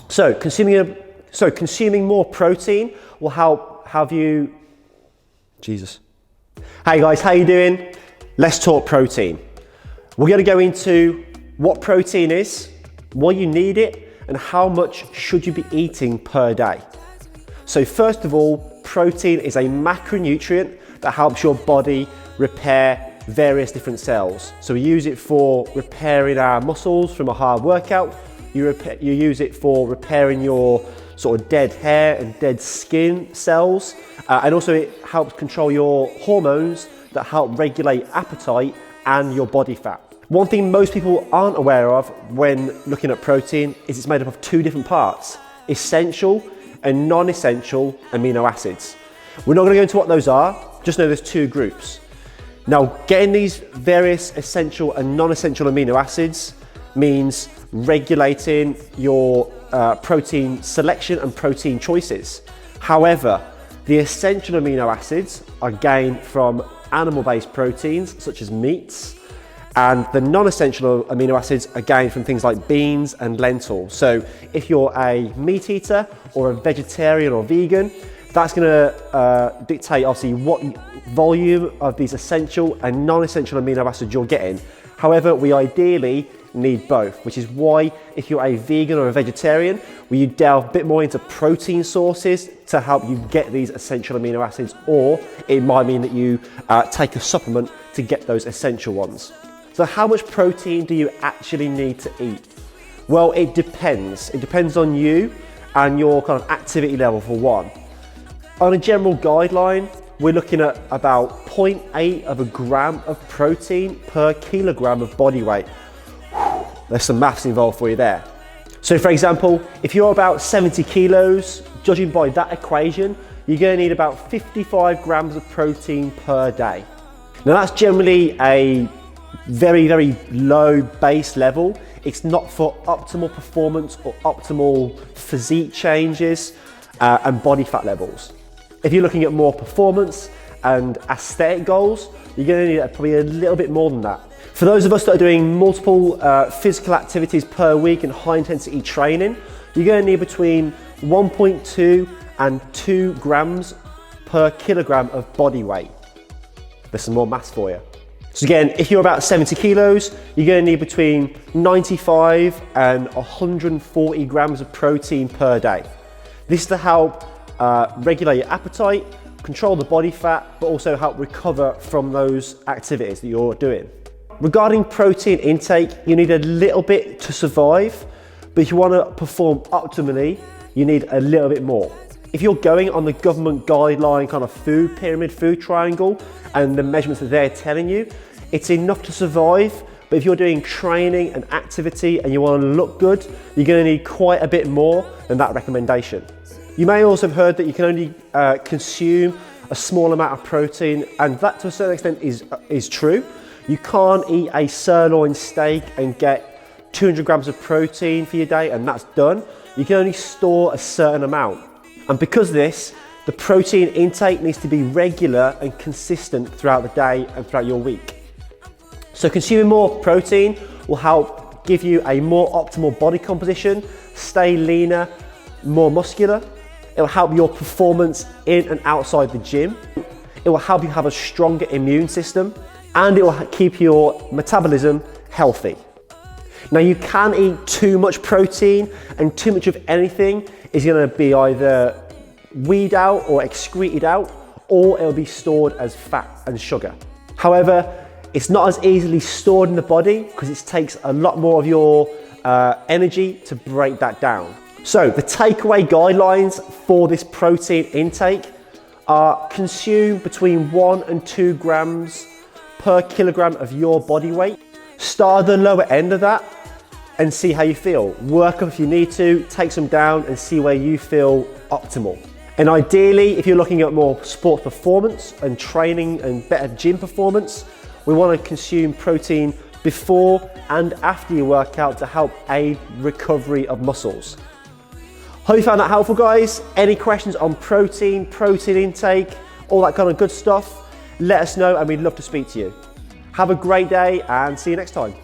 So consuming more protein will help have you, Jesus. Hey guys, how you doing? Let's talk protein. We're gonna go into what protein is, why you need it, and how much should you be eating per day. So first of all, protein is a macronutrient that helps your body repair various different cells. So we use it for repairing our muscles from a hard workout. You use it for repairing your sort of dead hair and dead skin cells. And also it helps control your hormones that help regulate appetite and your body fat. One thing most people aren't aware of when looking at protein is it's made up of two different parts: essential and non-essential amino acids. We're not going to go into what those are, just know there's two groups. Now, getting these various essential and non-essential amino acids means regulating your protein selection and protein choices. However, the essential amino acids are gained from animal-based proteins such as meats, and the non-essential amino acids are gained from things like beans and lentils. So if you're a meat eater or a vegetarian or vegan, that's gonna dictate obviously what volume of these essential and non-essential amino acids you're getting. However, we ideally need both, which is why if you're a vegan or a vegetarian, you delve a bit more into protein sources to help you get these essential amino acids, or it might mean that you take a supplement to get those essential ones. So how much protein do you actually need to eat? Well, it depends. It depends on you and your kind of activity level for one. On a general guideline, we're looking at about 0.8 of a gram of protein per kilogram of body weight. There's some maths involved for you there. So for example, if you're about 70 kilos, judging by that equation, you're going to need about 55 grams of protein per day. Now that's generally a very, very low base level. It's not for optimal performance or optimal physique changes and body fat levels. If you're looking at more performance and aesthetic goals, you're going to need probably a little bit more than that. For those of us that are doing multiple physical activities per week and high intensity training, you're going to need between 1.2 and 2 grams per kilogram of body weight. There's some more maths for you. So again, if you're about 70 kilos, you're going to need between 95 and 140 grams of protein per day. This is to help regulate your appetite, control the body fat, but also help recover from those activities that you're doing. Regarding protein intake, you need a little bit to survive, but if you want to perform optimally, you need a little bit more. If you're going on the government guideline kind of food pyramid, food triangle, and the measurements that they're telling you, it's enough to survive. But if you're doing training and activity and you want to look good, you're going to need quite a bit more than that recommendation. You may also have heard that you can only consume a small amount of protein, and that to a certain extent is true. You can't eat a sirloin steak and get 200 grams of protein for your day and that's done. You can only store a certain amount. And because of this, the protein intake needs to be regular and consistent throughout the day and throughout your week. So consuming more protein will help give you a more optimal body composition, stay leaner, more muscular. It will help your performance in and outside the gym. It will help you have a stronger immune system, and it will keep your metabolism healthy. Now you can eat too much protein, and too much of anything is going to be either weed out or excreted out, or it will be stored as fat and sugar. However, it's not as easily stored in the body because it takes a lot more of your energy to break that down. So the takeaway guidelines for this protein intake are: consume between 1 and 2 grams per kilogram of your body weight. Start at the lower end of that and see how you feel. Work up if you need to, take some down and see where you feel optimal. And ideally, if you're looking at more sports performance and training and better gym performance, we want to consume protein before and after your workout to help aid recovery of muscles. Hope you found that helpful, guys. Any questions on protein intake, all that kind of good stuff, let us know and we'd love to speak to you. Have a great day and see you next time.